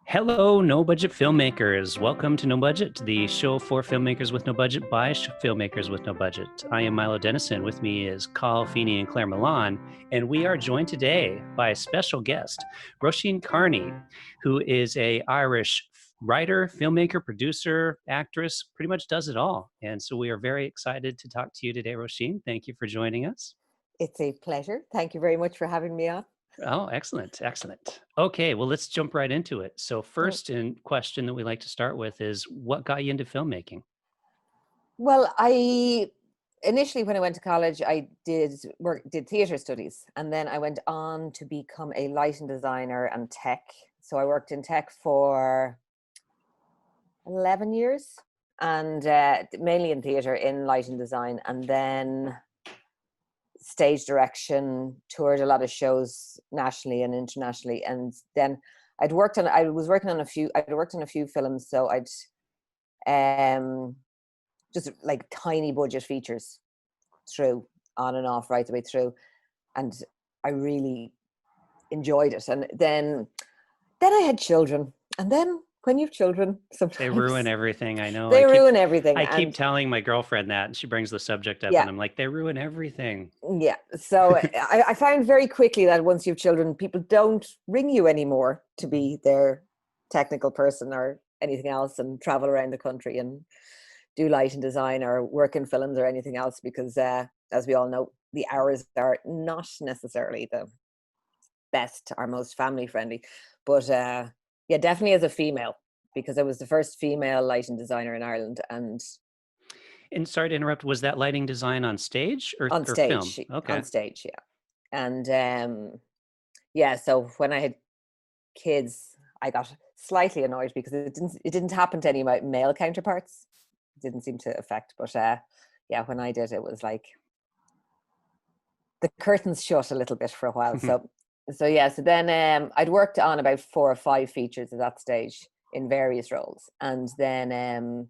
Hello, no budget filmmakers. Welcome to No Budget, the show for filmmakers with no budget by filmmakers with no budget. I am Milo Dennison. With me is Carl Feeney and Claire Milan, and we are joined today by a special guest, Roisin Kearney, who is a Irish writer, filmmaker, producer, actress, pretty much does it all. And so we are very excited to talk to you today, Roisin. Thank you for joining us. It's a pleasure. Thank you very much for having me on. Oh, excellent. Excellent. Okay, well, let's jump right into it. So first question that we like to start with is what got you into filmmaking? Well, I initially, when I went to college, I did theater studies, and then I went on to become a lighting designer and tech. So I worked in tech for 11 years, and mainly in theater, in lighting design, and then stage direction, toured a lot of shows nationally and internationally, and then I'd worked on a few films, so I'd just like tiny budget features through, on and off, right the way through, and I really enjoyed it. And then I had children, and then when you have children, sometimes They ruin everything. I know. they ruin everything. I keep telling my girlfriend that, and she brings the subject up, Yeah. and I'm like, they ruin everything. Yeah. So I found very quickly that once you have children, people don't ring you anymore to be their technical person or anything else and travel around the country and do light and design or work in films or anything else, because as we all know, the hours are not necessarily the best or most family friendly. But yeah, definitely as a female, because I was the first female lighting designer in Ireland. And sorry to interrupt, was that lighting design on stage or on film? stage, Okay. on stage, yeah. And yeah, so when I had kids, I got slightly annoyed because it didn't happen to any of my male counterparts. It didn't seem to affect, but yeah, when I did, it was like the curtains shut a little bit for a while. So yeah, so then I'd worked on about 4 or 5 features at that stage in various roles, and then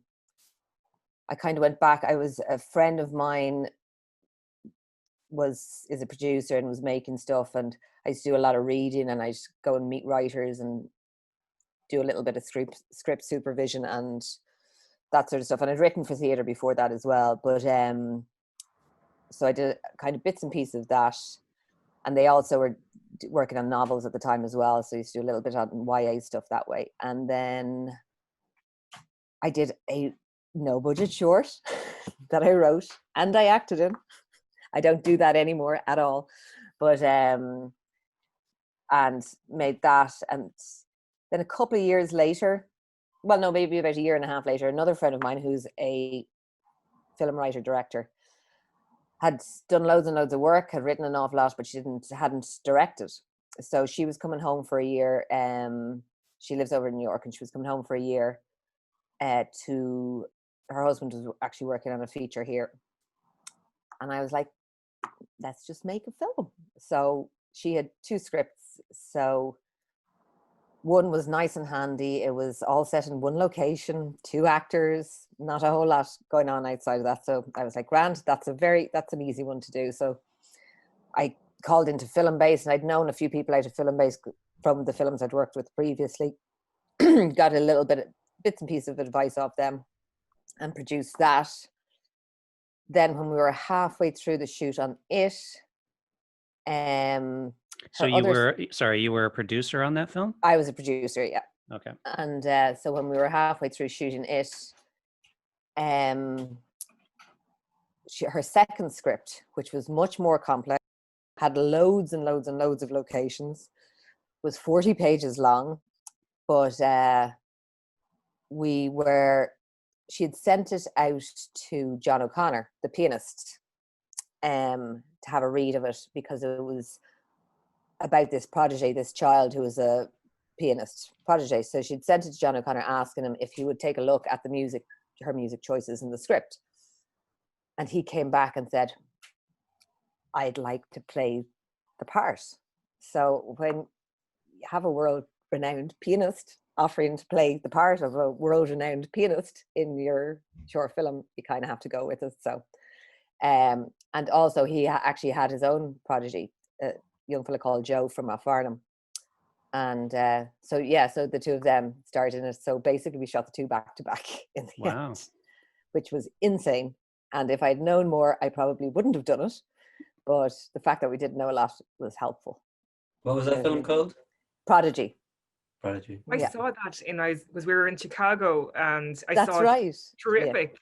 I kind of went back. A friend of mine is a producer and was making stuff, and I used to do a lot of reading, and I'd go and meet writers and do a little bit of script supervision and that sort of stuff. And I'd written for theater before that as well, but so I did kind of bits and pieces of that, and they also were working on novels at the time as well, so I used to do a little bit on YA stuff that way. And then I did a no budget short that I wrote and I acted in. I don't do that anymore at all, but and made that. And then a couple of years later, well, no, maybe about a year and a half later, another friend of mine who's a film writer director had done loads and loads of work, had written an awful lot, but she hadn't directed. So she was coming home for a year. She lives over in New York, and she was coming home for a year. Her husband was actually working on a feature here, and I was like, let's just make a film. So she had 2 scripts. So one was nice and handy. It was all set in one location, 2 actors, not a whole lot going on outside of that. So I was like, grand, that's an easy one to do. So I called into Film Base, and I'd known a few people out of Film Base from the films I'd worked with previously. Got a little bits and pieces of advice off them and produced that. Then when we were halfway through the shoot on it, so you were a producer on that film? I was a producer, yeah. Okay. And so when we were halfway through shooting it, her second script, which was much more complex, had loads and loads and loads of locations, was 40 pages long, but she had sent it out to John O'Connor, the pianist, to have a read of it, because it was about this prodigy, this child who was a pianist prodigy. So she'd sent it to John O'Connor, asking him if he would take a look at her music choices in the script. And he came back and said, I'd like to play the part. So when you have a world-renowned pianist offering to play the part of a world-renowned pianist in your short film, you kind of have to go with it. So, and also he actually had his own prodigy, a young fella called Joe from Farnham, And so the two of them starred in it. So basically we shot the two back to back in the Wow. end, which was insane. And if I'd known more, I probably wouldn't have done it. But the fact that we didn't know a lot was helpful. What was that film called? Prodigy. Prodigy. I saw that because we were in Chicago, and I That's saw right. terrific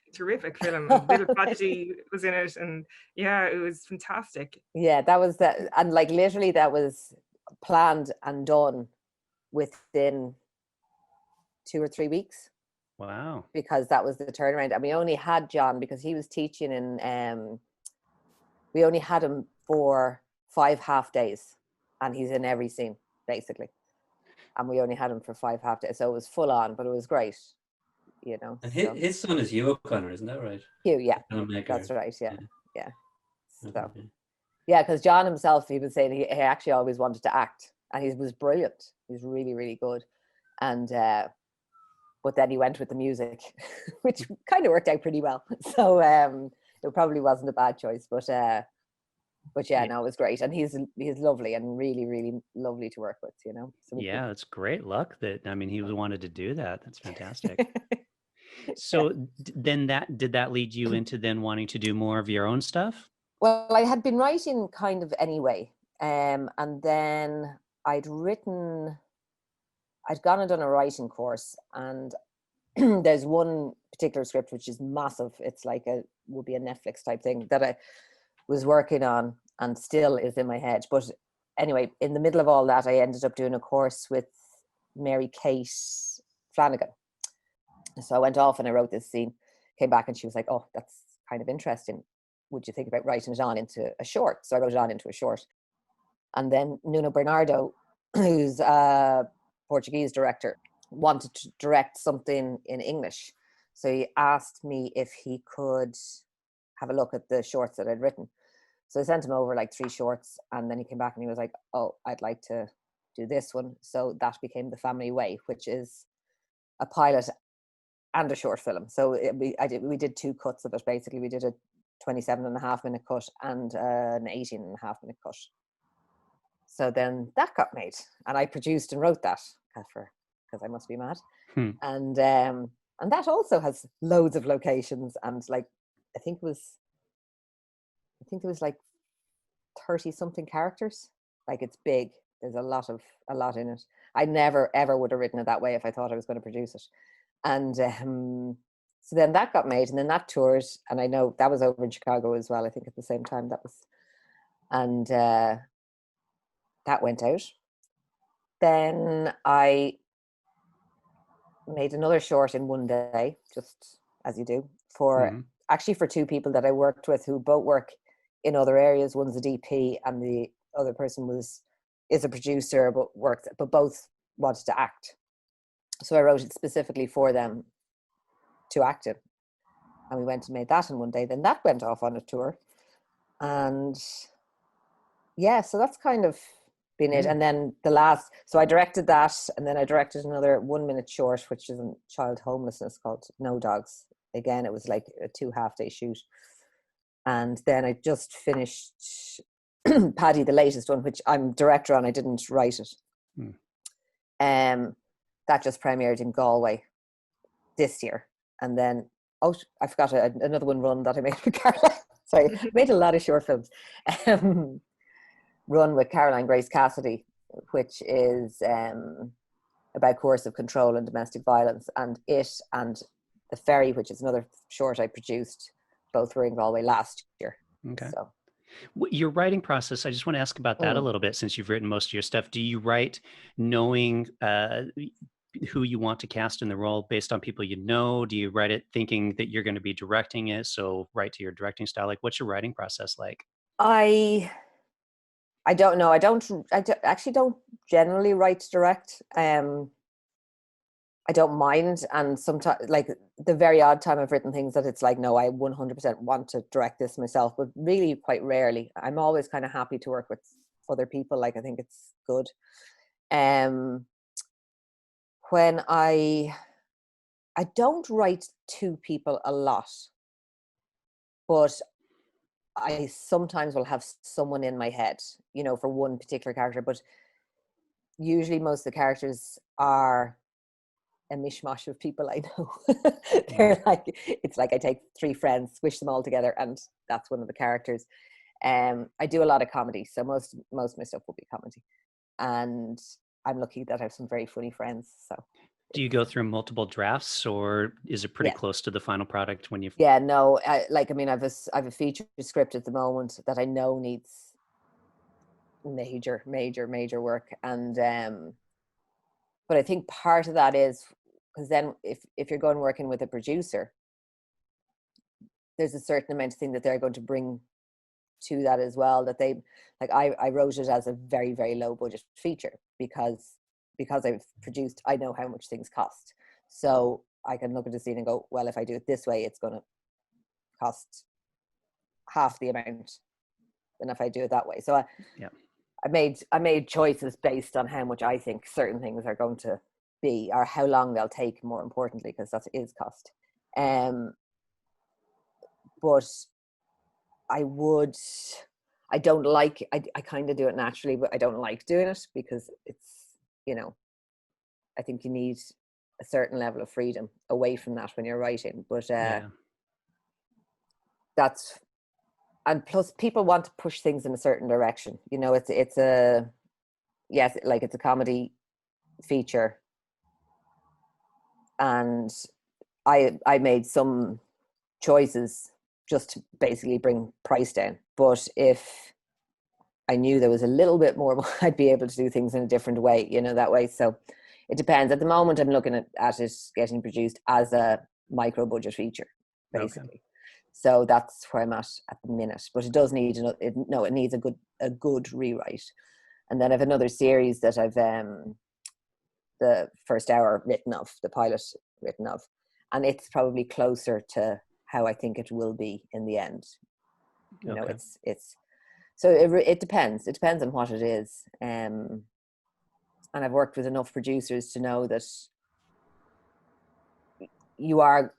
film. And little Prodigy was in it, and yeah, it was fantastic. Yeah, that was that, and like literally that was planned and done within 2 or 3 weeks. Wow. Because that was the turnaround, and we only had John because he was teaching in. We only had him for 5 half days, and he's in every scene basically. And we only had him for 5 half days, so it was full on, but it was great, you know. And his son is Hugh O'Connor, isn't that right? Hugh, yeah, Filmmaker. that's right, yeah. So, Okay. yeah, because John himself, he was saying he actually always wanted to act, and he was brilliant. He was really, really good, and but then he went with the music, which kind of worked out pretty well. So it probably wasn't a bad choice, but yeah, no, it was great, and he's lovely and really, really lovely to work with, you know. So yeah, it's great luck that he wanted to do that. That's fantastic. So then did that lead you into then wanting to do more of your own stuff? Well, I had been writing kind of anyway, and then I'd gone and done a writing course, and there's one particular script which is massive. It's like would be a Netflix type thing that I was working on and still is in my head. But anyway, in the middle of all that, I ended up doing a course with Mary Kate Flanagan. So I went off and I wrote this scene, came back, and she was like, "Oh, that's kind of interesting. Would you think about writing it on into a short?" So I wrote it on into a short. And then Nuno Bernardo, who's a Portuguese director, wanted to direct something in English. So he asked me if he could have a look at the shorts that I'd written. So I sent him over like 3 shorts, and then he came back and he was like, "Oh, I'd like to do this one." So that became The Family Way, which is a pilot and a short film. So we did 2 cuts of it basically. We did a 27.5-minute cut and an 18.5-minute cut. So then that got made, and I produced and wrote that because I must be mad. And that also has loads of locations, and like I think there was like 30 something characters. Like it's big. There's a lot in it. I never ever would have written it that way if I thought I was going to produce it. And so then that got made, and then that toured, and I know that was over in Chicago as well. I think at the same time and that went out. Then I made another short in one day, just as you do, for 2 people that I worked with who both work in other areas. One's a DP and the other person is a producer, but both wanted to act. So I wrote it specifically for them to act in. And we went and made that in one day. Then that went off on a tour. And yeah, so that's kind of been it. And then so I directed that, and then I directed another 1-minute short, which is on child homelessness, called No Dogs. Again, it was like a 2 half-day shoot. And then I just finished Paddy, the latest one, which I'm director on. I didn't write it. That just premiered in Galway this year. And then, I forgot another one, Run, that I made with Caroline. Sorry, I made a lot of short films. Run with Caroline Grace Cassidy, which is about coercive control and domestic violence. And it and The Ferry, which is another short I produced, both were in Galway last year. Okay. So. Your writing process, I just want to ask about that a little bit, since you've written most of your stuff. Do you write knowing who you want to cast in the role based on people you know? Do you write it thinking that you're going to be directing it, so write to your directing style? Like, what's your writing process like? I don't know. I actually don't generally write direct. I don't mind, and sometimes, like the very odd time I've written things that it's like, no, I 100% want to direct this myself, but really quite rarely. I'm always kind of happy to work with other people. Like, I think it's good. When I don't write to people a lot, but I sometimes will have someone in my head, for one particular character. But usually most of the characters are a mishmash of people I know. They're like, it's like I take 3 friends, squish them all together, and that's one of the characters. I do a lot of comedy, so most of my stuff will be comedy, and I'm lucky that I have some very funny friends. So, do you go through multiple drafts, or is it pretty Yeah. close to the final product when you? Yeah, no, I mean, I've a feature script at the moment that I know needs major work, and but I think part of that is because then if you're going working with a producer, there's a certain amount of thing that they're going to bring to that as well, that they like. I wrote it as a very, very low budget feature because I've produced, I know how much things cost, so I can look at the scene and go, well, if I do it this way, it's going to cost half the amount than if I do it that way. So I made choices based on how much I think certain things are going to be, or how long they'll take, more importantly, because that is cost. But I don't like, I kind of do it naturally, but I don't like doing it because it's, I think you need a certain level of freedom away from that when you're writing. But that's, and plus people want to push things in a certain direction. It's a, yes, like it's a comedy feature, and I made some choices just to basically bring price down. But if I knew there was a little bit more, I'd be able to do things in a different way, that way. So it depends. At the moment, I'm looking at it getting produced as a micro budget feature, basically. Okay. So that's where I'm at the minute. But it does need it needs a good rewrite. And then I have another series that I've the first hour written of, the pilot written of, and it's probably closer to how I think it will be in the end. It's so it depends. It depends on what it is. And I've worked with enough producers to know that you are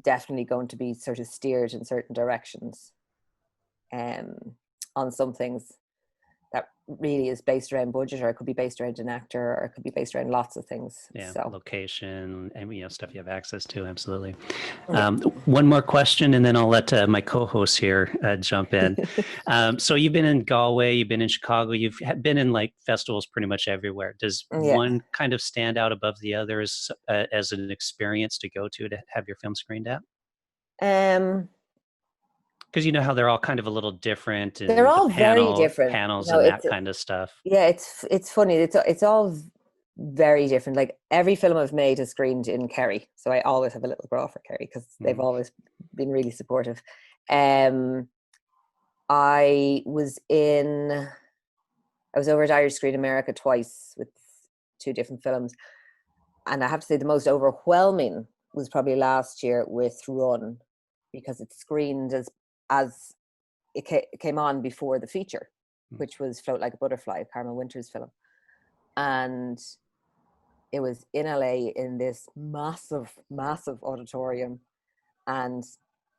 definitely going to be sort of steered in certain directions on some things that really is based around budget, or it could be based around an actor, or it could be based around lots of things. Yeah, so. Location, and stuff you have access to. Absolutely. One more question, and then I'll let my co-host here jump in. So you've been in Galway, you've been in Chicago, you've been in like festivals pretty much everywhere. Does one kind of stand out above the others as an experience to go to have your film screened at? Because you know how they're all kind of a little different, and they're all very different panels and that kind of stuff. Yeah, it's funny. It's all very different. Like every film I've made is screened in Kerry, so I always have a little bra for Kerry because they've always been really supportive. I was over at Irish Screen America twice with 2 different films, and I have to say the most overwhelming was probably last year with Run, because it's screened as it came on before the feature, which was Float Like a Butterfly, Carmel Winter's film. And it was in LA in this massive auditorium, and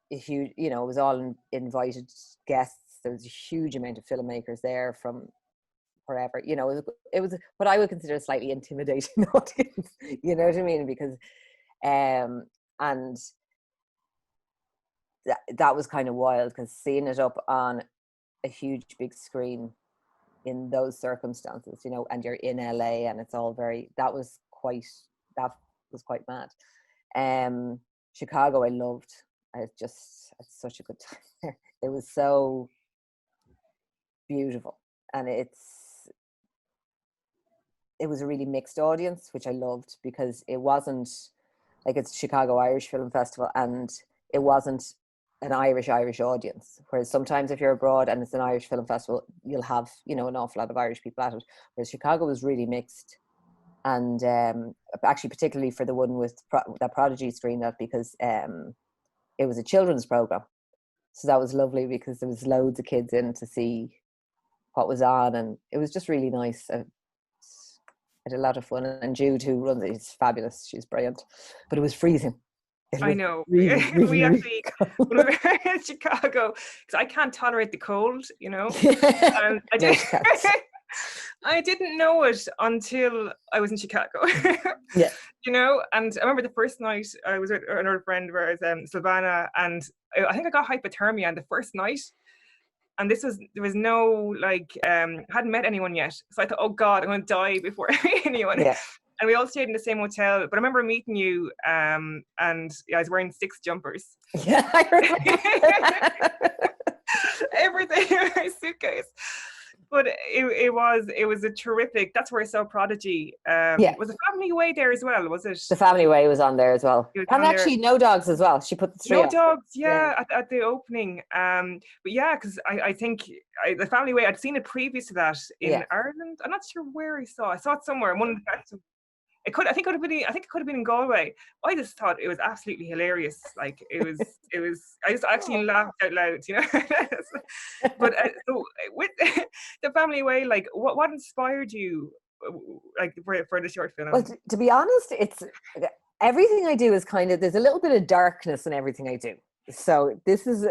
a huge, it was all invited guests. There was a huge amount of filmmakers there from wherever, it was what I would consider a slightly intimidating audience, you know what I mean? Because, and that was kind of wild, because seeing it up on a huge big screen in those circumstances, and you're in LA, and it's all that was quite mad. Chicago I loved. It's such a good time there. It was so beautiful, and it was a really mixed audience, which I loved, because it wasn't like, it's Chicago Irish Film Festival, and it wasn't an Irish audience, whereas sometimes if you're abroad and it's an Irish film festival, you'll have an awful lot of Irish people at it, whereas Chicago was really mixed. And actually, particularly for the one with that Prodigy screened at, because it was a children's program, so that was lovely, because there was loads of kids in to see what was on, and it was just really nice. I had a lot of fun, and Jude, who runs it, is fabulous. She's brilliant, but it was freezing. I know. Really, really, we actually, when we were in Chicago, because I can't tolerate the cold, I did. I didn't know it until I was in Chicago. Yeah. You know, and I remember the first night I was with another friend, whereas Savannah, and I think I got hypothermia on the first night. And there was no hadn't met anyone yet. So I thought, oh God, I'm going to die before I meet anyone. Yeah. And we all stayed in the same hotel. But I remember meeting you, and I was wearing 6 jumpers. Yeah, I remember. Everything in my suitcase. But it was a terrific. That's where I saw Prodigy. Was the family away there as well? Was it? The Family Way was on there as well, and actually No Dogs as well. She put the 3 No on. Dogs, yeah. At the opening. But yeah, because I think the Family Way, I'd seen it previous to that in Ireland. I'm not sure where I saw it somewhere in one of the festivals. I think it could have been in Galway. I just thought it was absolutely hilarious. Like it was. I just actually laughed out loud, you know. But so with the Family Way, like what inspired you, like for the short film? Well, to be honest, it's everything I do is kind of, there's a little bit of darkness in everything I do. So this is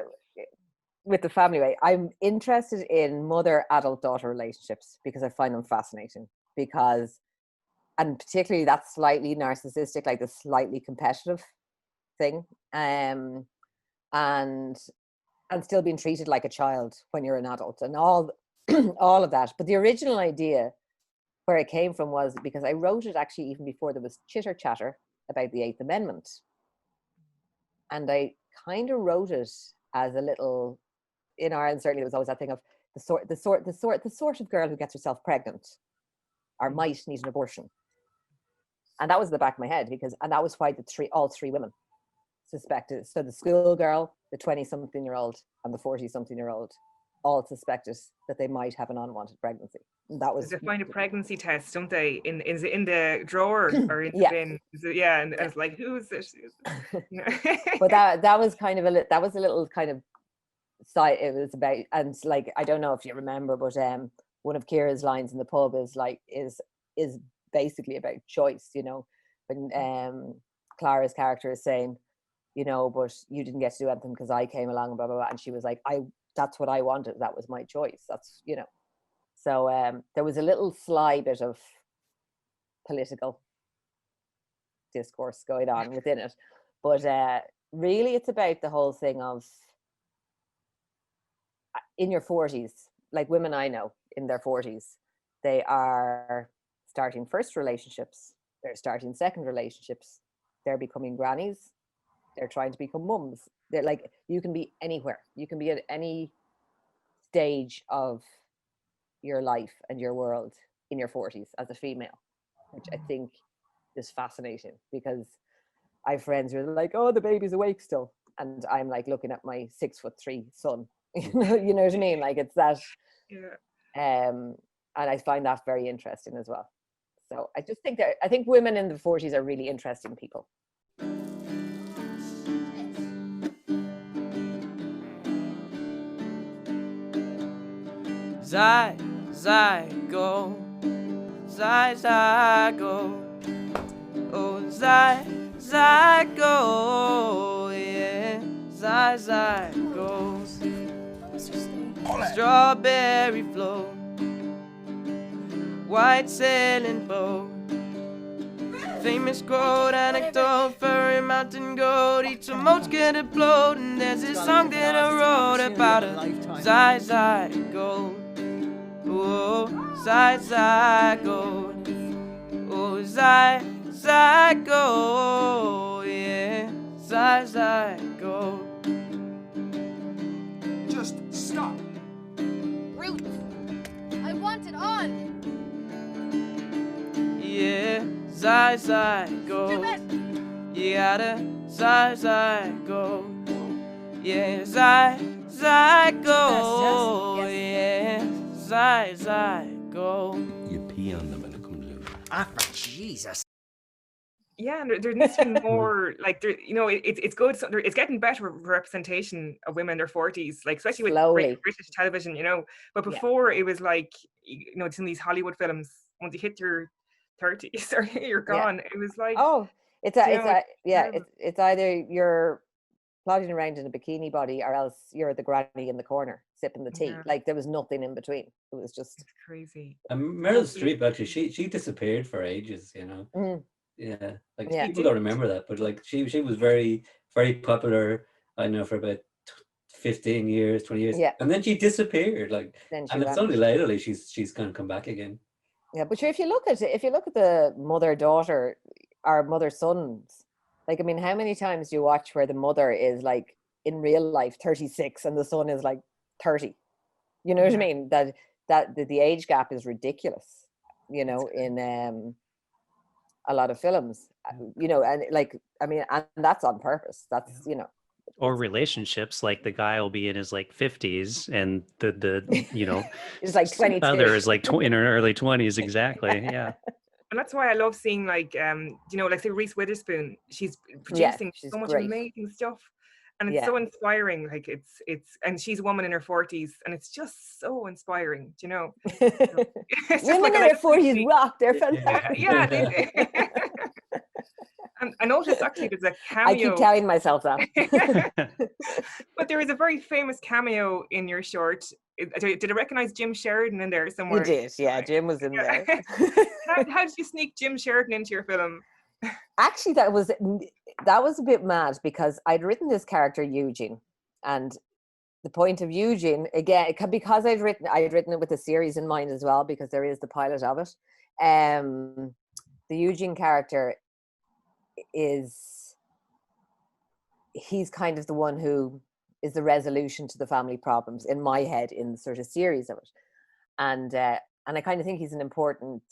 with the Family Way. I'm interested in mother-adult-daughter relationships because I find them fascinating. And particularly that slightly narcissistic, like the slightly competitive thing, and still being treated like a child when you're an adult, and all of that. But the original idea, where it came from, was because I wrote it actually even before there was chitter chatter about the 8th Amendment, and I kind of wrote it as a little, in Ireland certainly there was always that thing of the sort of girl who gets herself pregnant or might need an abortion. And that was in the back of my head, and that was why all three women suspected. So the schoolgirl, the 20-something-year-old, and the 40-something-year-old all suspected that they might have an unwanted pregnancy. And that was. They find a pregnancy test, don't they? Is it in the drawer or in the bin? And it's like, who is this? But that was kind of a little kind of side. It was about, and like, I don't know if you remember, but one of Ciara's lines in the pub is basically about choice, you know, when Clara's character is saying, you know, but you didn't get to do anything because I came along, blah blah blah, and she was like, that's what I wanted, that was my choice, that's, you know. So there was a little sly bit of political discourse going on within it, but really it's about the whole thing of in your 40s, like women I know in their 40s, they are starting first relationships, they're starting second relationships, they're becoming grannies, they're trying to become mums. They're like, you can be anywhere, you can be at any stage of your life and your world in your 40s as a female, which I think is fascinating, because I have friends who are like, oh, the baby's awake still, and I'm like looking at my 6'3" son. You know what I mean? Like, it's that. And I find that very interesting as well. So I just think I think women in the 40s are really interesting people. Zai, go, Zai, go. Oh, Zai, go, yeah. Zai, go. Strawberry flow, white sailing boat, famous quote, anecdote, furry mountain goat, each emote get explode, and there's this song that I wrote about a Zai gold. Oh, Zai gold. Oh, Zai gold, yeah. Zai gold. Just stop. Root. I want it on. Yeah, Zai go. You gotta Zai go. Yeah, Zai go. Yeah, Zai go. You pee on them and it comes out. Ah, for Jesus. Yeah, and there needs to be more, like, there, you know, it's good. So it's getting better representation of women in their 40s, like, especially with British television, you know. But before it was like, you know, it's in these Hollywood films, once you hit your 30s or you're gone. It was like, it's either you're plodding around in a bikini body or else you're the granny in the corner. sipping the tea. Yeah. Like there was nothing in between. It was just It's crazy. And Meryl Streep, actually, she disappeared for ages, you know. mm, Yeah, like Yeah. people don't remember that, but like she was very, very popular, I know, for about 15 years, 20 years. Yeah. And then she disappeared, like, then she and it's vanished. only lately she's kind of come back again. Yeah, but sure, if you look at the mother-daughter or mother-sons, like I mean, how many times do you watch where the mother is like in real life 36 and the son is like 30? You know what I mean? That the age gap is ridiculous, you know, in a lot of films, you know, and like I mean, and that's on purpose. That's you know. Or relationships, like the guy will be in his like 50s and the you know It's like 22. other is like in her early 20s. Exactly. Yeah. And that's why I love seeing like you know, like say Reese Witherspoon, she's producing she's so much great. amazing stuff, and it's so inspiring. Like it's and she's a woman in her 40s, and it's just so inspiring, you know. It's just Women like in their 40s rock. They're fantastic. yeah, they, and I noticed actually there's a cameo. I keep telling myself that. But there is a very famous cameo in your short. Did I recognize Jim Sheridan in there somewhere? You did, yeah. Jim was in there. How did you sneak Jim Sheridan into your film? Actually, that was a bit mad because I'd written this character Eugene, and the point of Eugene again because I'd written it with a series in mind as well, because there is the pilot of it. The Eugene character he's kind of the one who is the resolution to the family problems in my head in the sort of series of it, and I kind of think he's an important,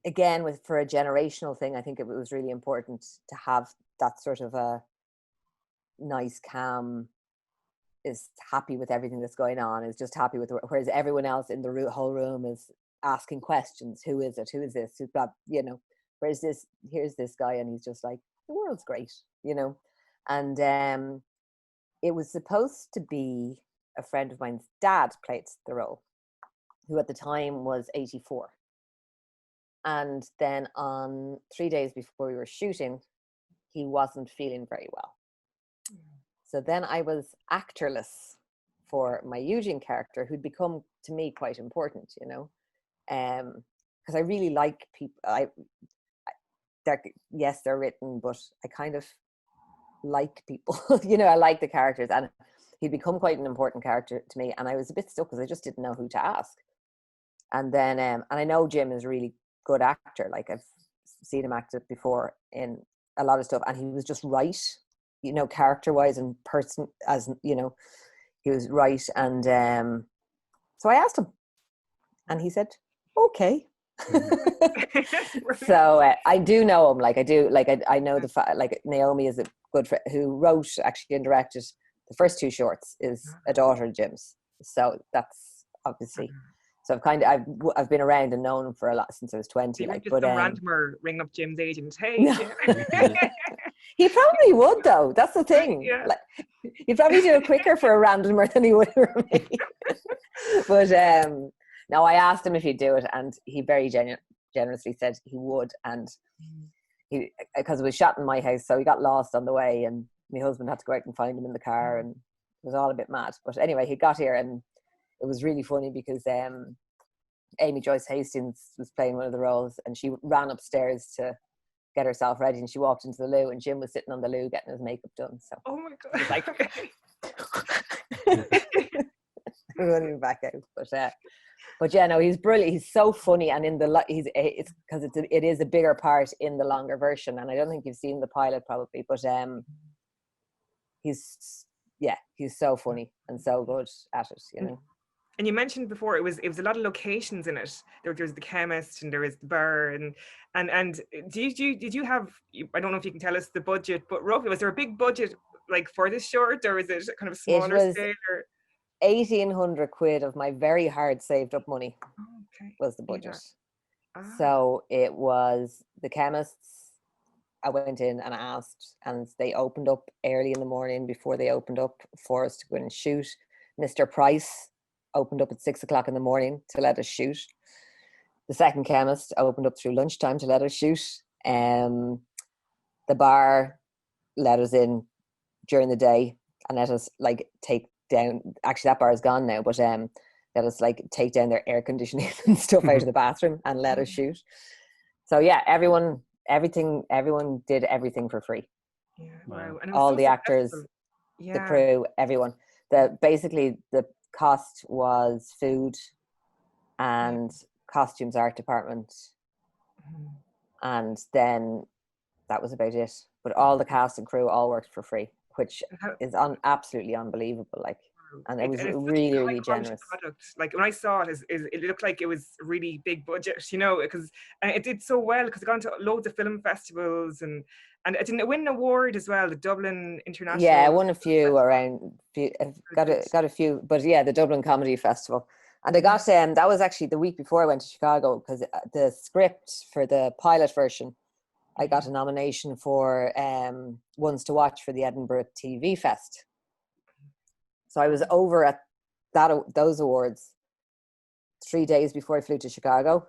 again for a generational thing. I think it was really important to have that sort of a nice, calm, is happy with everything that's going on, is just happy with, whereas everyone else in the whole room is asking questions. Who is it? Who is this? Who's got, you know, where's this? Here's this guy, and he's just like, the world's great, you know. And it was supposed to be a friend of mine's dad played the role, who at the time was 84. And then on 3 days before we were shooting, he wasn't feeling very well. So then I was actorless for my Eugene character, who'd become to me quite important, you know, because I really like people. Yes, they're written, but I kind of like people, you know. I like the characters, and he'd become quite an important character to me. And I was a bit stuck because I just didn't know who to ask. And then, and I know Jim is a really good actor. Like I've seen him act before in a lot of stuff, and he was just right, you know, character-wise and person, as you know, he was right. And so I asked him, and he said, "Okay." So I do know him. Like I do, like I know like Naomi is a good friend who wrote actually and directed the first two shorts, is a daughter of Jim's. So that's obviously. So I've been around and known him for a lot since I was 20. You like, just but some randomer ring up Jim's agent. Hey, no. Jim. He probably would though. That's the thing. Yeah. Like, he'd probably do it quicker for a randomer than he would for me. But no, I asked him if he'd do it, and he very generously said he would. And he, because it was shot in my house, so he got lost on the way, and my husband had to go out and find him in the car, and it was all a bit mad. But anyway, he got here, and it was really funny because Amy Joyce Hastings was playing one of the roles, and she ran upstairs to get herself ready, and she walked into the loo, and Jim was sitting on the loo getting his makeup done. So Oh my god! it's like running back out, but yeah, no, he's brilliant. He's so funny, and it's because it is a bigger part in the longer version, and I don't think you've seen the pilot probably, but he's so funny and so good at it, you know. And you mentioned before it was a lot of locations in it. There was the chemist, and there was the bar, and did you have, I don't know if you can tell us the budget, but roughly was there a big budget like for this short, or was it kind of smaller scale? Or 1,800 quid of my very hard saved up money was the budget. So it was the chemists. I went in and asked, and they opened up early in the morning before they opened up for us to go in and shoot. Mr. Price opened up at 6 o'clock in the morning to let us shoot. The second chemist opened up through lunchtime to let us shoot. The bar let us in during the day and let us like take down. Actually, that bar is gone now, but let us like take down their air conditioning and stuff out of the bathroom and let us shoot. So yeah, everyone did everything for free. Yeah, wow. And it was All so the actors, successful. the crew, everyone. Basically the cost was food and costumes, art department, and then that was about it. But all the cast and crew all worked for free, which is absolutely unbelievable. Like, and it was really, really generous. Product. Like when I saw it, it looked like it was really big budget, you know, because it did so well because it got into loads of film festivals and it didn't win an award as well. The Dublin International. Yeah, I won a few around. Got a few, but yeah, the Dublin Comedy Festival. And I got that was actually the week before I went to Chicago because the script for the pilot version, I got a nomination for Ones to Watch for the Edinburgh TV Fest. So I was over at those awards 3 days before I flew to Chicago,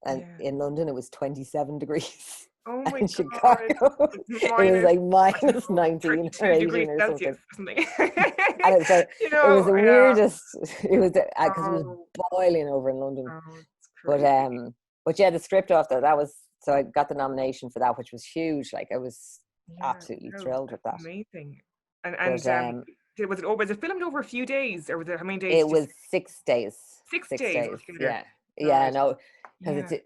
and in London it was 27 degrees. Oh my in God. Chicago, it was like minus 19 or 18 or something. And it was like, it was the weirdest. It was because it was boiling over in London. But yeah, the script of that was, so I got the nomination for that, which was huge. Like I was absolutely thrilled with that. Amazing. And was it filmed over a few days, or was it how many days? It was 6 days. 6 days. Yeah, no, because it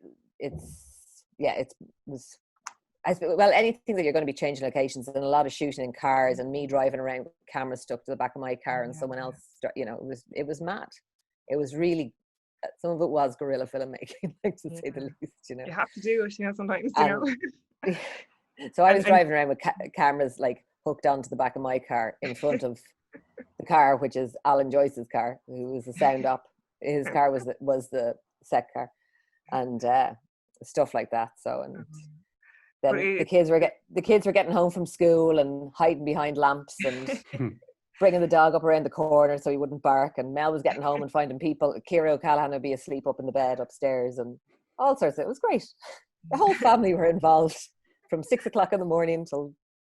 was. Well, anything that you're going to be changing locations, and a lot of shooting in cars, and me driving around with cameras stuck to the back of my car, and someone else, it was mad. It was really, some of it was guerrilla filmmaking, like to say the least. You have to do it, sometimes. So I was driving around with cameras like hooked onto the back of my car in front of the car, which is Alan Joyce's car, who was the sound op. His car was the set car, and stuff like that. So and. Then the kids were getting home from school and hiding behind lamps and bringing the dog up around the corner so he wouldn't bark. And Mel was getting home and finding people. Kira O'Callaghan would be asleep up in the bed upstairs and all sorts of. It was great. The whole family were involved from 6 o'clock in the morning till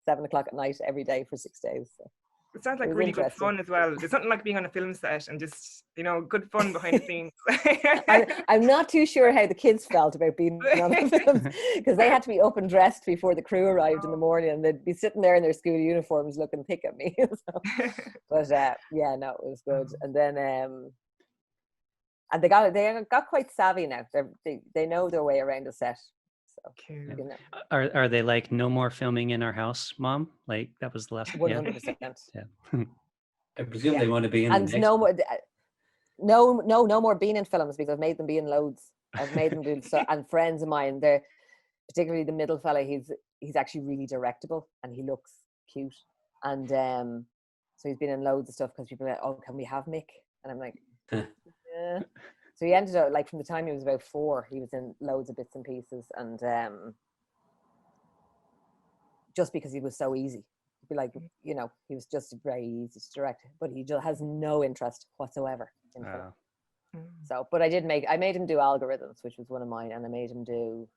7 o'clock at night every day for 6 days. So. It sounds like really good fun as well. There's something like being on a film set and just, good fun behind the scenes. I'm not too sure how the kids felt about being on the film, because they had to be up and dressed before the crew arrived in the morning, and they'd be sitting there in their school uniforms looking thick at me. But it was good. And then and they got quite savvy now. They know their way around a set. Are they like, no more filming in our house, Mom? Like that was the last 100%. Yeah. I presume they want to be in and the next no more no more being in films, because I've made them be in loads. I've made them do so. And friends of mine, they're particularly the middle fella, he's actually really directable and he looks cute, and so he's been in loads of stuff because people are like, oh, can we have Mick? And I'm like, yeah. So he ended up, like, from the time he was about 4, he was in loads of bits and pieces, and just because he was so easy. He'd be like, he was just very easy to direct, but he just has no interest whatsoever in film. So, but I made him do Algorithms, which was one of mine, and I made him do,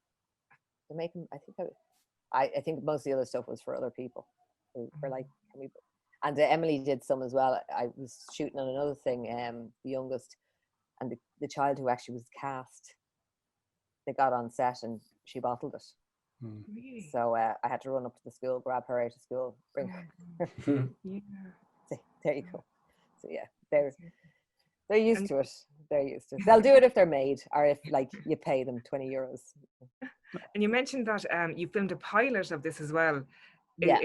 I think most of the other stuff was for other people who were like, and Emily did some as well. I was shooting on another thing, the youngest, and the child who actually was cast, they got on set and she bottled it. Really? So I had to run up to the school, grab her out of school, bring her. Yeah. So, there you go. So yeah, they're used to it. They're used to it. They'll do it if they're made, or if like you pay them €20. And you mentioned that you filmed a pilot of this as well. Yeah.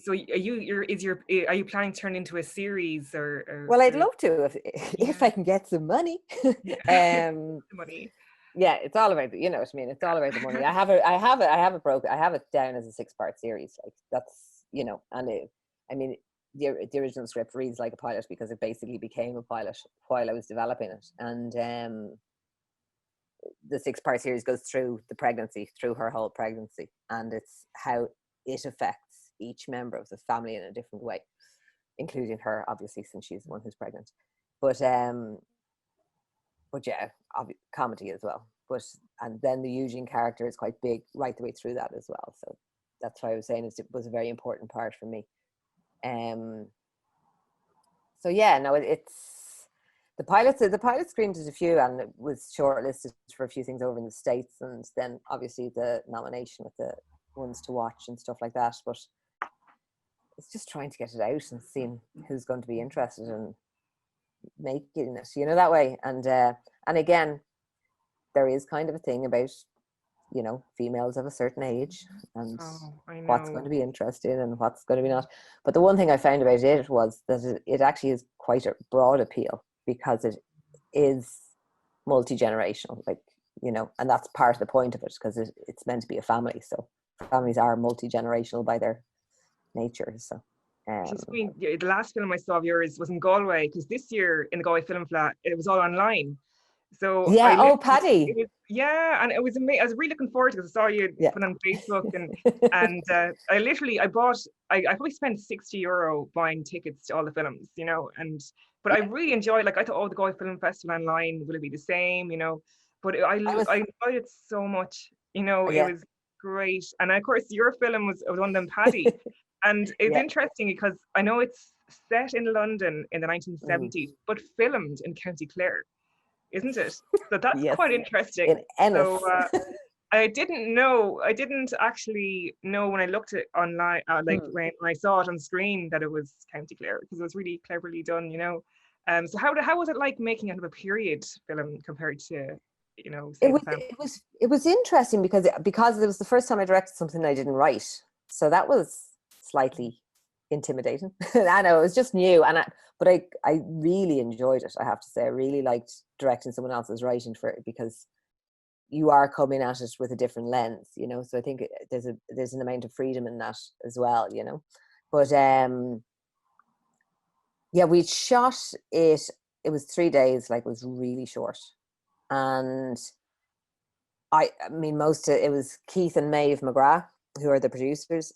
Are you planning to turn into a series or well, I'd love to if I can get some money. Money. Yeah, it's all about what I mean. It's all about the money. I have it down as a 6-part series. Like that's and the original script reads like a pilot because it basically became a pilot while I was developing it, and the 6-part series goes through through her whole pregnancy, and it's how it affects each member of the family in a different way, including her, obviously, since she's the one who's pregnant. But yeah, comedy as well. And then the Eugene character is quite big right the way through that as well. So that's why I was saying it was a very important part for me. So yeah, no, it's the pilot screened at a few, and it was shortlisted for a few things over in the States, and then obviously the nomination with the ones to watch and stuff like that. But it's just trying to get it out and seeing who's going to be interested in making it, you know, that way. And again, there is kind of a thing about, you know, females of a certain age and what's going to be interesting and what's going to be not. But the one thing I found about it was that it actually is quite a broad appeal, because it is multi-generational, like, you know, and that's part of the point of it, because it's meant to be a family. So families are multi-generational by their nature. So the last film I saw of yours was in Galway, because this year in the Galway Film Fleadh it was all online. So yeah, Paddy. And it was amazing. I was really looking forward to it, because I saw you put on Facebook, and I probably spent €60 buying tickets to all the films, you know, but I really enjoyed, like, I thought, the Galway Film Festival online, will it be the same, you know? But I enjoyed it so much, you know. It was great. And of course your film was one of them, Paddy. And it's interesting because I know it's set in London in the 1970s, but filmed in County Clare, isn't it? So that's quite interesting. In Ennis. So I didn't actually know when I looked at online, when I saw it on screen, that it was County Clare, because it was really cleverly done, you know. So how was it like making it of a period film compared to, you know, it was interesting because it was the first time I directed something I didn't write, so that was slightly intimidating. I know, it was just new, but I really enjoyed it. I have to say, I really liked directing someone else's writing for it, because you are coming at it with a different lens, you know. So I think there's an amount of freedom in that as well, you know. But we shot it. It was 3 days, like, it was really short, and I mean, it was Keith and Maeve McGrath, who are the producers.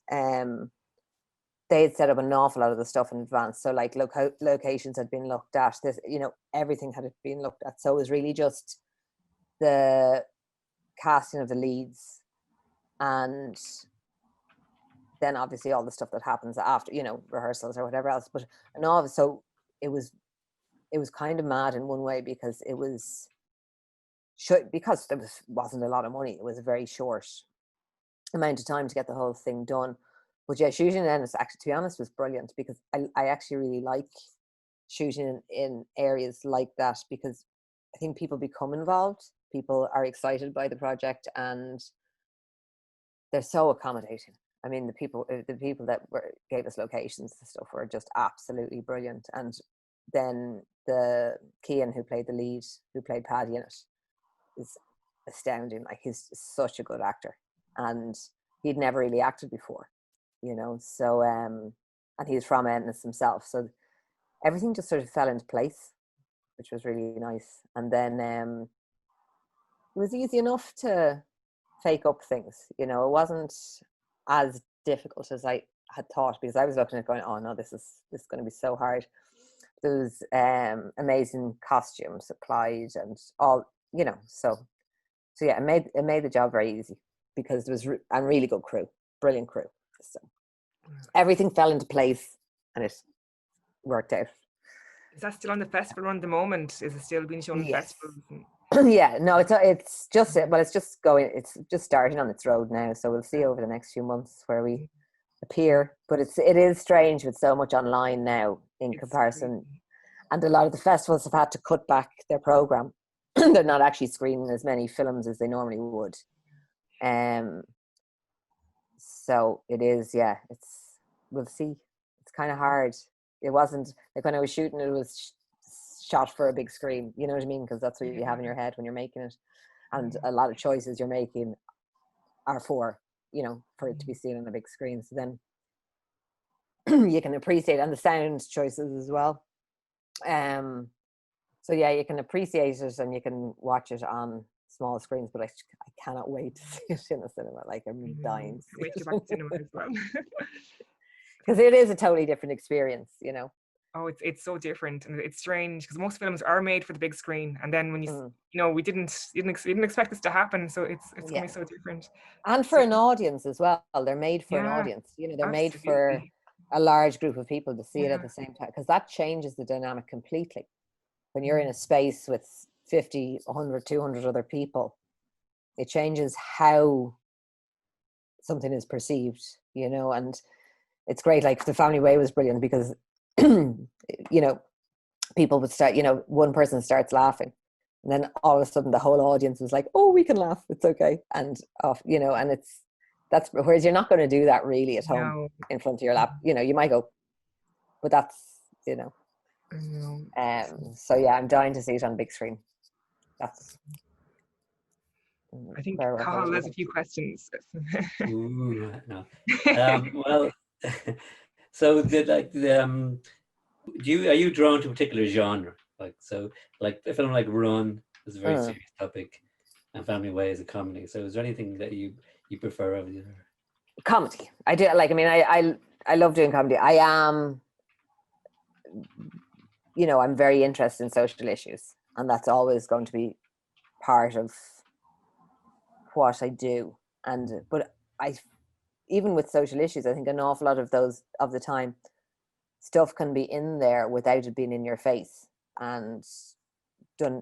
They had set up an awful lot of the stuff in advance. So, like, locations had been looked at. This, you know, everything had been looked at. So it was really just the casting of the leads, and then obviously all the stuff that happens after, you know, rehearsals or whatever else. But so it was kind of mad in one way, because because there wasn't a lot of money. It was a very short amount of time to get the whole thing done. But yeah, shooting in Ennis, actually, to be honest, was brilliant, because I actually really like shooting in areas like that, because I think people become involved. People are excited by the project, and they're so accommodating. I mean, the people that gave us locations and stuff were just absolutely brilliant. And then the Cian, who played the lead, who played Paddy in it, is astounding. Like, he's such a good actor, and he'd never really acted before, you know. So and he's from Ennis himself, so everything just sort of fell into place, which was really nice. And then it was easy enough to fake up things, you know. It wasn't as difficult as I had thought, because I was looking at going, oh no, this is going to be so hard. There was amazing costumes applied and all, you know. So yeah, it made the job very easy, because there was a really good crew, brilliant crew. So everything fell into place, and it worked out. Is that still on the festival run at the moment? Is it still being shown in festivals? Yeah, no, it's just starting on its road now. So we'll see over the next few months where we appear. But it is strange with so much online now in comparison. Crazy. And a lot of the festivals have had to cut back their program. They're not actually screening as many films as they normally would. So it is, we'll see. It's kind of hard. It wasn't like when I was shooting, it was shot for a big screen, you know what I mean? Because that's what you have in your head when you're making it. And a lot of choices you're making are for, you know, for it to be seen on a big screen. So then you can appreciate, and the sound choices as well. So yeah, you can appreciate it and you can watch it on small screens, but I cannot wait to see it in a cinema. Like, I'm dying. Wait to go back to cinema as well. Because it is a totally different experience, you know. Oh, it's so different, and it's strange, because most films are made for the big screen, and then when you know, we didn't expect this to happen, so it's going to be so different. And for an audience as well. They're made for an audience, you know. They're made for a large group of people to see it at the same time, because that changes the dynamic completely. When you're in a space with 50, 100, 200 other people, it changes how something is perceived, you know. And it's great, like the Family Way was brilliant because you know, people would start, you know, one person starts laughing and then all of a sudden the whole audience was like, oh, we can laugh, it's okay, and off, you know. And that's whereas you're not going to do that really at home in front of your lap, you know. You might go, but that's, you know. So yeah, I'm dying to see it on big screen. That's I think Cathal has a few questions. Ooh, no. Well, so are you drawn to a particular genre? Like, so like a film like Run is a very serious topic, and Family Way is a comedy. So is there anything that you prefer over the other? Comedy. I do, like, I mean, I love doing comedy. I am, you know, I'm very interested in social issues, and that's always going to be part of what I do. And but even with social issues, I think an awful lot of those of the time stuff can be in there without it being in your face and done.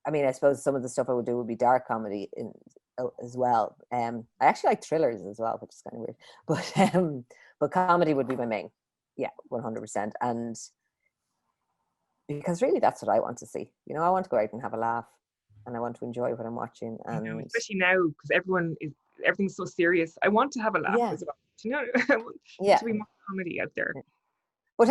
I mean, I suppose some of the stuff I would do would be dark comedy as well. I actually like thrillers as well, which is kind of weird, but comedy would be my main. Yeah, 100%. And because really that's what I want to see. You know, I want to go out and have a laugh, and I want to enjoy what I'm watching. And you know, especially now, because everything's so serious. I want to have a laugh as well. You know, to be more comedy out there. But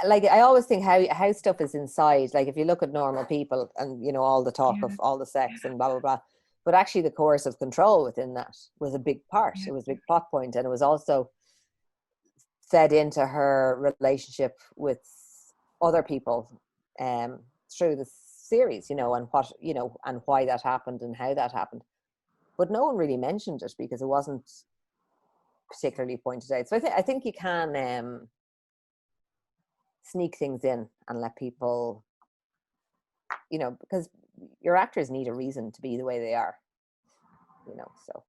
like, I always think how stuff is inside. Like, if you look at normal people, and you know, all the talk of all the sex and blah blah blah, but actually the coercive control within that was a big part. It was a big plot point, and it was also fed into her relationship with other people through the series, you know, and what, you know, and why that happened and how that happened. But no one really mentioned it because it wasn't particularly pointed out. So I think you can sneak things in and let people, you know, because your actors need a reason to be the way they are, you know. So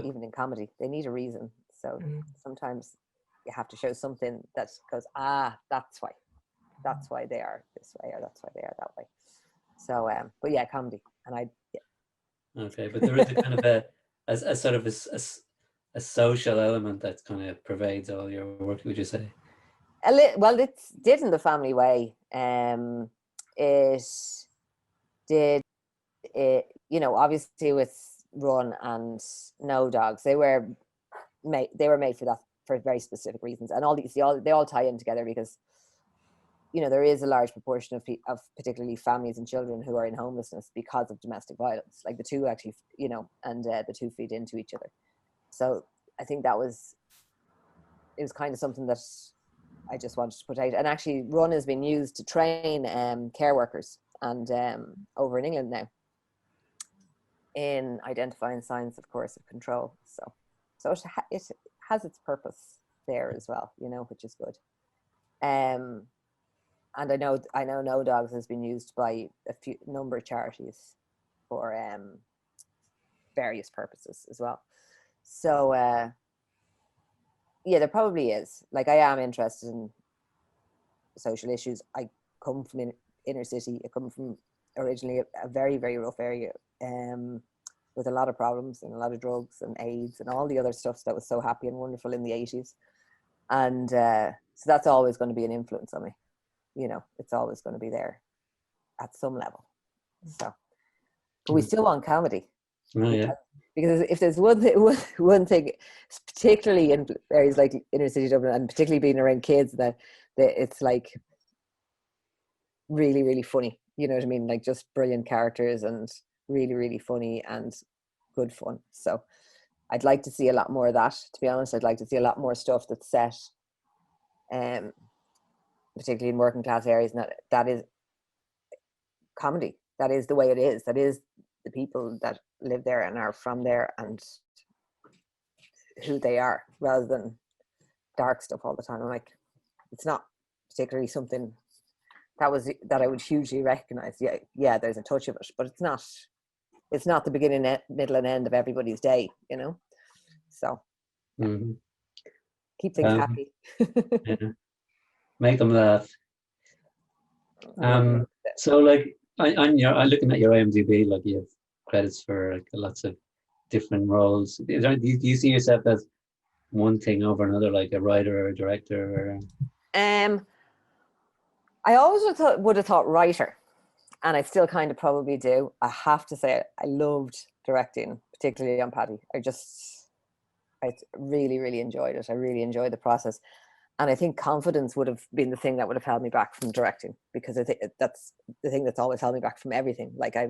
even in comedy, they need a reason. So sometimes you have to show something that goes, that's why they are this way, or that's why they are that way. So but yeah, comedy. And okay, but there is a kind of a sort of a social element that kind of pervades all your work, would you say? Well, it did in The Family Way. It did it, you know, obviously with Run and No Dogs, they were made for that, for very specific reasons, and all these they all tie in together because, you know, there is a large proportion of particularly families and children who are in homelessness because of domestic violence. Like, the two actually, you know, and the two feed into each other. So I think it was kind of something that I just wanted to put out. And actually, Run has been used to train care workers and over in England now in identifying signs of coercive control. So it has its purpose there as well, you know, which is good. And I know No Dogs has been used by a number of charities for various purposes as well. So yeah, there probably is. Like, I am interested in social issues. I come from inner city. I come from originally a very, very rough area with a lot of problems and a lot of drugs and AIDS and all the other stuff that was so happy and wonderful in the 80s. And so that's always going to be an influence on me. You know, it's always going to be there at some level. So, but we still want comedy. Oh, yeah. Because if there's one thing, particularly in areas like inner city Dublin, and particularly being around kids, that it's like really, really funny. You know what I mean? Like, just brilliant characters and really, really funny and good fun. So I'd like to see a lot more of that, to be honest. I'd like to see a lot more stuff that's set, particularly in working class areas, and that is comedy. That is the way it is. That is the people that live there and are from there and who they are, rather than dark stuff all the time. I'm like, it's not particularly something that I would hugely recognize. Yeah, there's a touch of it, but it's not the beginning, middle and end of everybody's day, you know. So keep keep things happy. Yeah. Make them laugh. So like I'm looking at your IMDb, like you have credits for like lots of different roles. Do you see yourself as one thing over another, like a writer or a director? I always would have thought writer, and I still kind of probably do. I have to say, I loved directing, particularly on Paddy. I really, really enjoyed it. I really enjoyed the process. And I think confidence would have been the thing that would have held me back from directing, because I think that's the thing that's always held me back from everything. Like I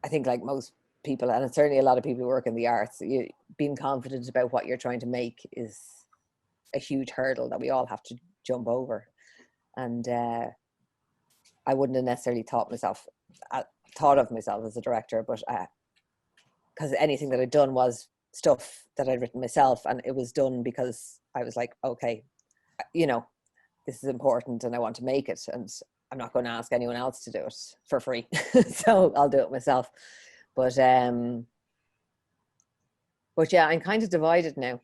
think like most people, and certainly a lot of people who work in the arts, being confident about what you're trying to make is a huge hurdle that we all have to jump over. And I wouldn't have necessarily thought of myself as a director, but because anything that I'd done was stuff that I'd written myself, and it was done because I was like, okay, this is important and I want to make it, and I'm not going to ask anyone else to do it for free. So I'll do it myself. But yeah, I'm kind of divided now,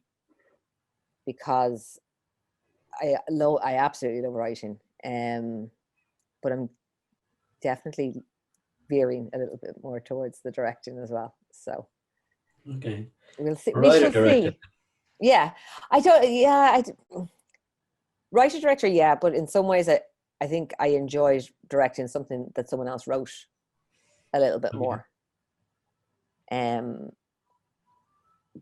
because I absolutely love writing, but I'm definitely veering a little bit more towards the directing as well. So okay, we'll see. Writer, We shall director. see. Yeah, I don't. Yeah, writer, director. Yeah, but in some ways, I think I enjoyed directing something that someone else wrote a little bit more,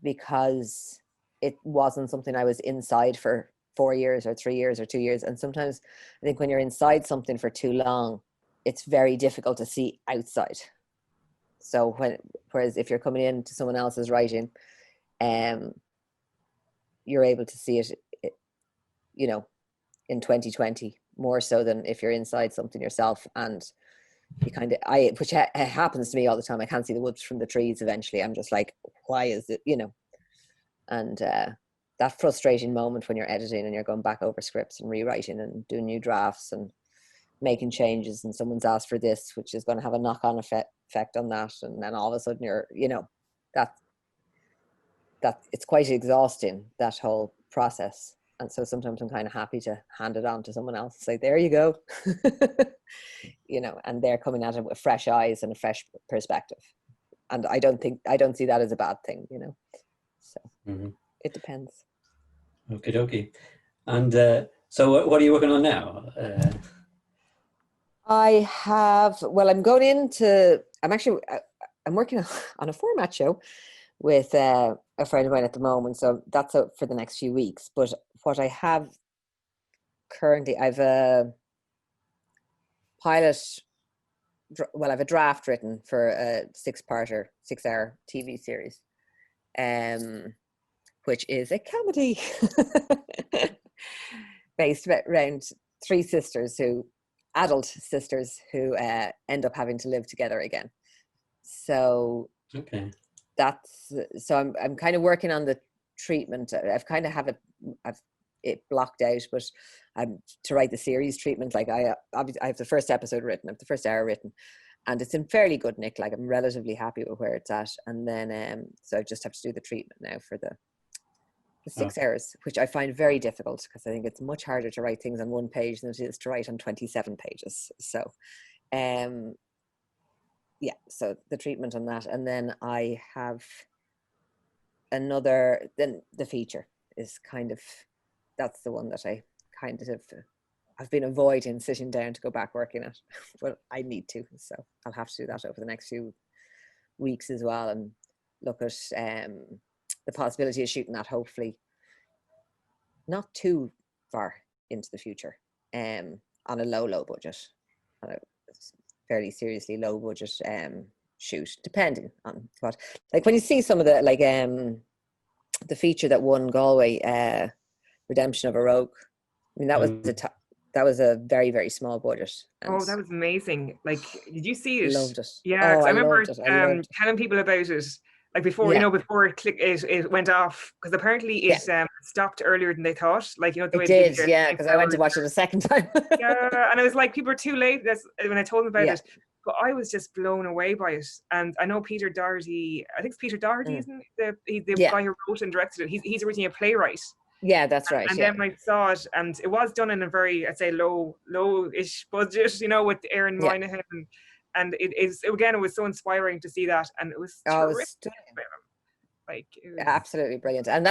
because it wasn't something I was inside for 4 years or 3 years or 2 years. And sometimes I think when you're inside something for too long, it's very difficult to see outside. So whereas if you're coming into someone else's writing, you're able to see it, in 2020 more so than if you're inside something yourself. And you which happens to me all the time. I can't see the woods from the trees. Eventually, I'm just like, why is it, And that frustrating moment when you're editing and you're going back over scripts and rewriting and doing new drafts and making changes, and someone's asked for this, which is going to have a knock-on effect on that, and then all of a sudden you're, that it's quite exhausting, that whole process. And so sometimes I'm kind of happy to hand it on to someone else, say, there you go. And they're coming at it with fresh eyes and a fresh perspective. And I don't see that as a bad thing, So It depends. Okie dokie. And so what are you working on now? I'm working on a format show with a friend of mine at the moment. So that's out for the next few weeks. But what I have currently, I've a pilot, I have a draft written for a 6-hour TV series, which is a comedy based around 3 adult sisters who end up having to live together again. So okay, I'm kind of working on the treatment. I've it blocked out, but I'm to write the series treatment. Like I have the first episode written, I have the first hour written, and it's in fairly good nick. Like I'm relatively happy with where it's at. And then so I just have to do the treatment now for the 6 hours, which I find very difficult, because I think it's much harder to write things on 1 page than it is to write on 27 pages. So so the treatment on that. And then I have then the feature is that's the one that I I've been avoiding sitting down to go back working at, but I need to, so I'll have to do that over the next few weeks as well, and look at the possibility of shooting that, hopefully not too far into the future, on a low budget, on a fairly seriously low budget shoot, depending on what, like when you see some of the the feature that won Galway, Redemption of a Rogue, I mean, that was a very, very small budget. Oh, that was amazing. Like, did you see it? Loved it. Yeah, I remember loved it. telling people about it, like before, before it went off, because apparently it stopped earlier than they thought. Like, the way it did, because I went to watch it a second time. Yeah, and I was like, people are too late. That's when I told them about it. But I was just blown away by it. And I know Peter Doherty, I think it's Peter Doherty, isn't it? The guy who wrote and directed it. He's originally a playwright. Yeah, that's right. And then I saw it, and it was done in a very, I'd say, low-ish budget, you know, with Aaron Moynihan. And it was so inspiring to see that. And it was terrific. Like, it was absolutely brilliant. And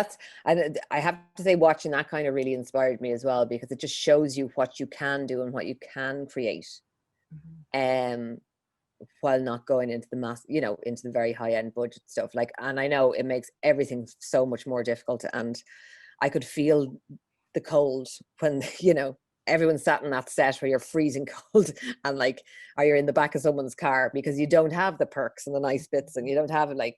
I have to say, watching that kind of really inspired me as well, because it just shows you what you can do and what you can create. While not going into the into the very high end budget stuff. Like, and I know it makes everything so much more difficult, and I could feel the cold when, you know, everyone sat in that set where you're freezing cold and like, or you're in the back of someone's car, because you don't have the perks and the nice bits, and you don't have, like,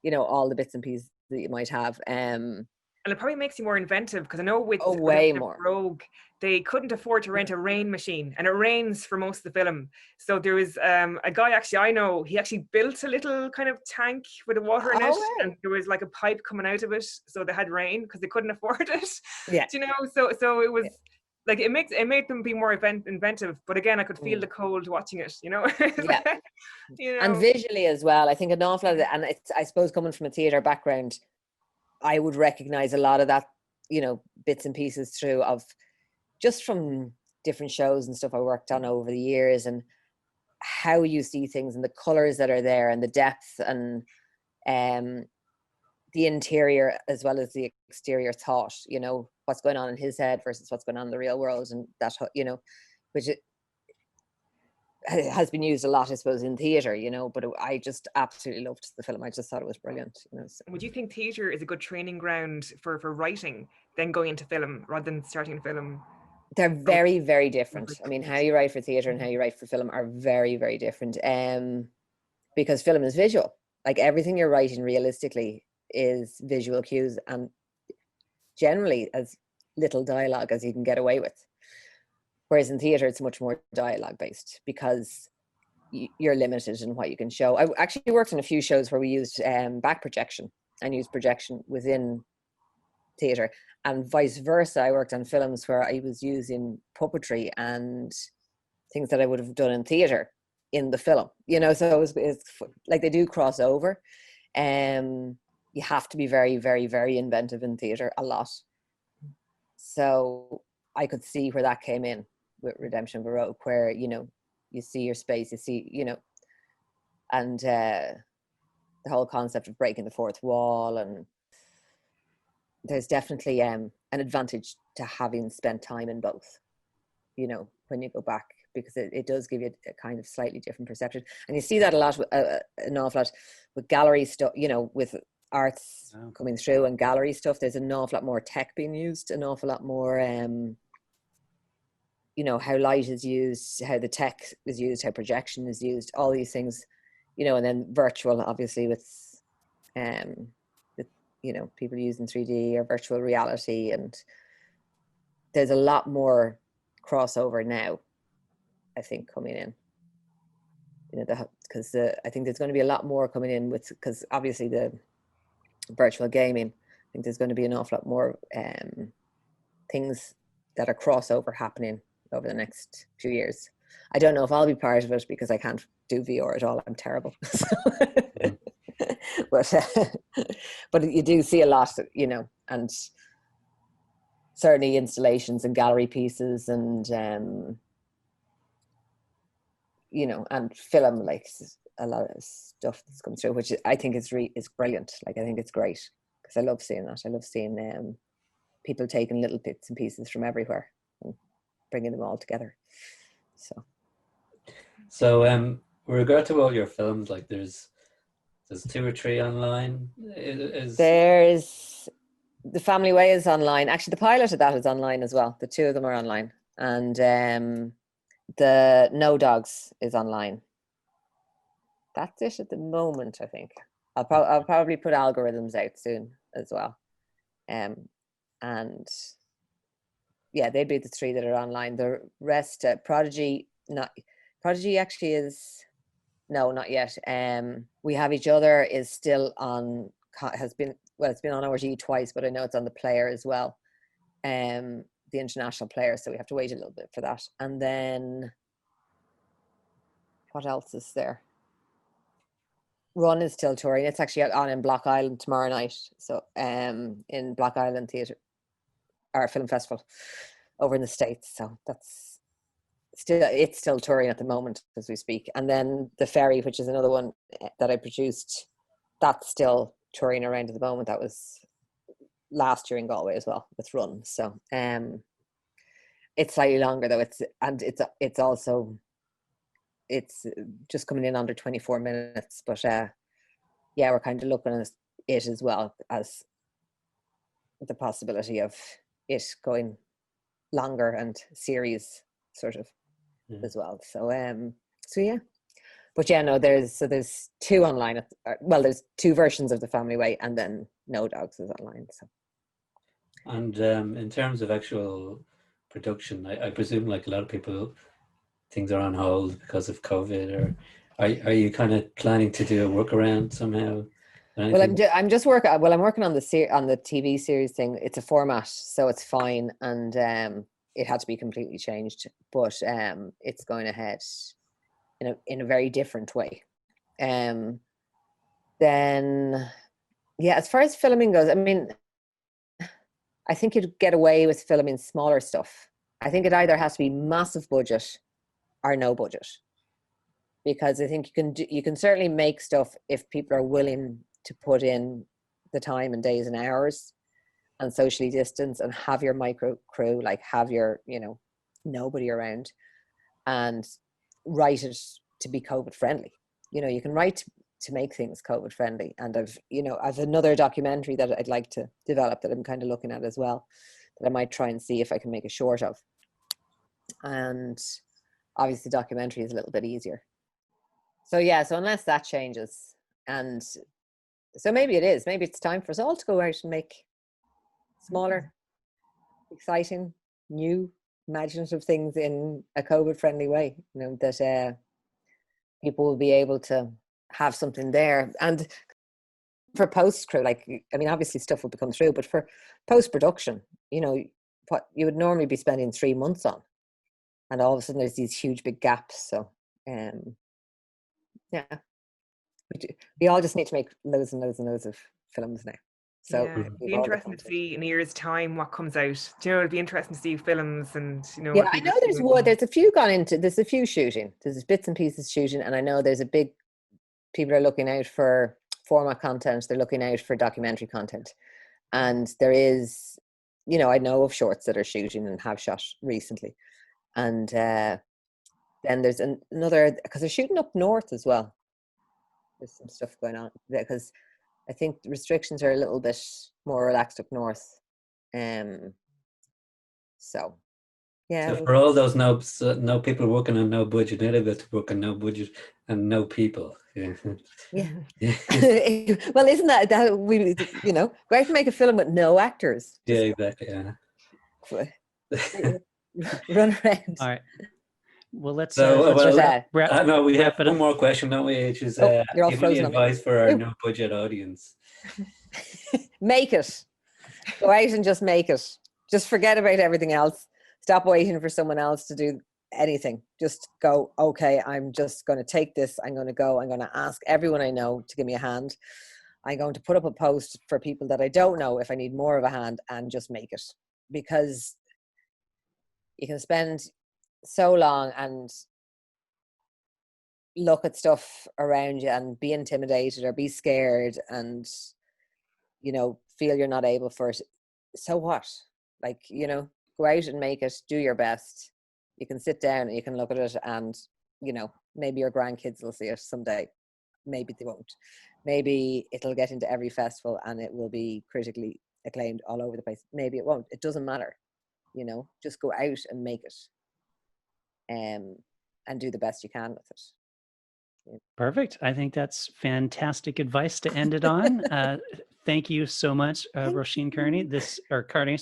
you know, all the bits and pieces that you might have. And it probably makes you more inventive, because I know with way more. Rogue, they couldn't afford to rent a rain machine, and it rains for most of the film. So there was a guy, actually I know, he actually built a little kind of tank with the water in it, and there was like a pipe coming out of it, so they had rain because they couldn't afford it. Yeah. Do you know, so it was like, it made them be more inventive. But again, I could feel the cold watching it, you know. You know? And visually as well, I think an awful lot of it, and it's, I suppose, coming from a theatre background, I would recognize a lot of that, you know, bits and pieces through of just from different shows and stuff I worked on over the years, and how you see things and the colors that are there and the depth and the interior as well as the exterior thought, you know, what's going on in his head versus what's going on in the real world, and that, you know, which it has been used a lot, I suppose, in theatre, you know, but I just absolutely loved the film. I just thought it was brilliant, you know. So. Would you think theatre is a good training ground for writing, then going into film, rather than starting in film? They're very, very different. I mean, how you write for theatre and how you write for film are very, very different. Because film is visual. Like, everything you're writing realistically is visual cues, and generally as little dialogue as you can get away with. Whereas in theatre, it's much more dialogue based, because you're limited in what you can show. I actually worked on a few shows where we used back projection and used projection within theatre, and vice versa. I worked on films where I was using puppetry and things that I would have done in theatre in the film, you know. So it's like, they do cross over. You have to be very, very, very inventive in theatre, a lot. So I could see where that came in with Redemption of a Rogue, where, you know, you see your space, you see, you know, and the whole concept of breaking the fourth wall. And there's definitely an advantage to having spent time in both, you know, when you go back, because it does give you a kind of slightly different perception. And you see that a lot, an awful lot with gallery stuff, you know, with arts coming through and gallery stuff. There's an awful lot more tech being used, an awful lot more, you know, how light is used, how the tech is used, how projection is used, all these things, you know. And then virtual, obviously, with you know, people using 3D or virtual reality, and there's a lot more crossover now, I think, coming in, you know, because I think there's going to be a lot more coming in with, because obviously the virtual gaming, I think there's going to be an awful lot more things that are crossover happening over the next few years. I don't know if I'll be part of it, because I can't do VR at all. I'm terrible. But you do see a lot, you know, and certainly installations and gallery pieces, and you know, and film, like a lot of stuff that's come through, which I think is brilliant. Like, I think it's great, because I love seeing that. I love seeing people taking little bits and pieces from everywhere and bringing them all together. So with regard to all your films, like there's 2 or 3 online. There's The Family Way is online. Actually, the pilot of that is online as well. The 2 of them are online, and the No Dogs is online. That's it at the moment, I think. I'll probably put algorithms out soon as well, and yeah, they'd be the 3 that are online. The rest, Prodigy actually is, no, not yet. We Have Each Other is still on, it's been on RTÉ twice, but I know it's on the player as well, the international player, so we have to wait a little bit for that. And then what else is there? Run is still touring. It's actually on in Block Island tomorrow night. So in Block Island Theatre, our film festival over in the States. So that's it's still touring at the moment as we speak. And then The Ferry, which is another one that I produced, that's still touring around at the moment. That was last year in Galway as well with Run. So it's slightly longer though. It's also just coming in under 24 minutes, but yeah, we're kind of looking at it as well as the possibility of it going longer and series sort of as well. So yeah, but yeah, no, there's two online. There's two versions of The Family Way, and then No Dogs is online. So. And in terms of actual production, I presume like a lot of people, things are on hold because of COVID, or are you kind of planning to do a workaround somehow? Well, I'm just working. Well, I'm working on the TV series thing. It's a format, so it's fine, and it had to be completely changed, but it's going ahead in a very different way. Then, yeah, as far as filming goes, I mean, I think you'd get away with filming smaller stuff. I think it either has to be massive budget or no budget, because I think you can certainly make stuff if people are willing to put in the time and days and hours and socially distance and have your micro crew, like have your, nobody around, and write it to be COVID friendly. You can write to make things COVID friendly. And I've another documentary that I'd like to develop that I'm kind of looking at as well, that I might try and see if I can make a short of. And obviously the documentary is a little bit easier. So yeah, so unless that changes, and so maybe it's time for us all to go out and make smaller, exciting, new, imaginative things in a COVID-friendly way, that people will be able to have something there. And for post-crew, obviously stuff will become through, but for post-production, what you would normally be spending 3 months on, and all of a sudden there's these huge big gaps. So yeah, we all just need to make loads and loads and loads of films now. So yeah, it'd be interesting to see in a year's time what comes out. It'd be interesting to see films and Yeah, I know there's a few there's a few shooting. There's bits and pieces shooting, and I know there's people are looking out for format content. They're looking out for documentary content, and there is, I know of shorts that are shooting and have shot recently, and then there's another, because they're shooting up north as well. There's some stuff going on because I think the restrictions are a little bit more relaxed up north. So yeah. So for all those no people working on no budget, none of it work on no budget and no people. Yeah. Well, isn't that we go out and make a film with no actors? Yeah, exactly. Yeah. Run around. All right. Well, let's. We have one more question, don't we? Which is, give any advice for our no budget audience? Make it. Go out and just make it. Just forget about everything else. Stop waiting for someone else to do anything. Just go, okay, I'm just going to take this. I'm going to ask everyone I know to give me a hand. I'm going to put up a post for people that I don't know if I need more of a hand, and just make it. Because you can spend so long and look at stuff around you and be intimidated or be scared and feel you're not able for it. So what? Go out and make it. Do your best. You can sit down and you can look at it, and maybe your grandkids will see it someday. Maybe they won't. Maybe it'll get into every festival and it will be critically acclaimed all over the place. Maybe it won't. It doesn't matter. Just go out and make it. And do the best you can with it. Yeah. Perfect. I think that's fantastic advice to end it on. Thank you so much, Roisin Kearney. This is Kearney.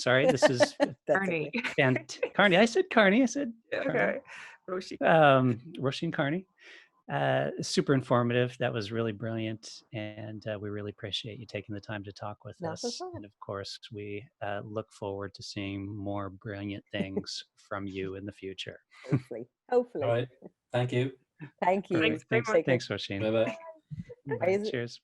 Kearney. I said Kearney. I said okay. Roisin Kearney. Super informative. That was really brilliant, and we really appreciate you taking the time to talk with us. And of course, we look forward to seeing more brilliant things from you in the future. Hopefully. All right. Thank you. Thank you. Thanks very much. Thanks, Roisin. Bye bye. Is it- Cheers.